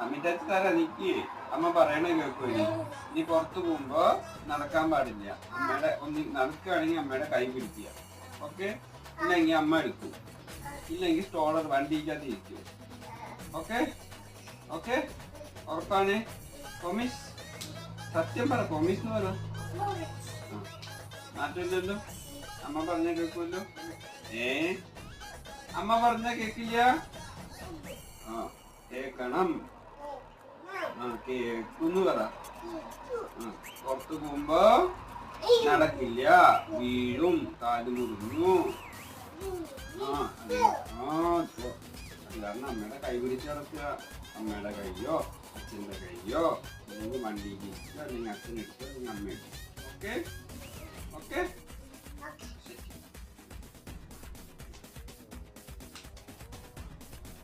അമ്മിറ്റച്ച് തരാ നിക്ക്. അമ്മ പറയണ കേൾക്കൂ. നീ പുറത്തു പോകുമ്പോ നടക്കാൻ പാടില്ല. അമ്മയുടെ ഒന്ന് നടക്കുകയാണെങ്കിൽ അമ്മയുടെ കൈ പിടിക്കുക. ഓക്കെ? ഇല്ലെങ്കിൽ അമ്മ എടുക്കും. ഇല്ലെങ്കിൽ സ്റ്റോളർ വണ്ടിക്കകത്ത് ഇരിക്കും. ഓക്കെ? ഓക്കെ? ഉറപ്പാണ്? പ്രോമിസ്? സത്യം പറ. പ്രോമിസ് എന്ന് പറ. മാറ്റമില്ലല്ലോ. അമ്മ പറഞ്ഞ കേൾക്കുമല്ലോ. അമ്മ പറഞ്ഞ കേക്കില്ല. കേക്കണം. കേക്കുന്നു പറ. പുറത്തു പോകുമ്പോ നടക്കില്ല, വീഴും, കാല് മുറിഞ്ഞു. കാരണം അമ്മയുടെ കൈ പിടിച്ച് നടക്കുക. അമ്മയുടെ കൈയോ അച്ഛൻ്റെ കൈയോ അല്ലെങ്കിൽ വണ്ടിയിൽ ഇരിക്കുക, അല്ലെങ്കിൽ അച്ഛൻ എടുക്കുക, അല്ലെങ്കിൽ അമ്മ എടുക്കുക. ഓക്കെ? ഓക്കെ?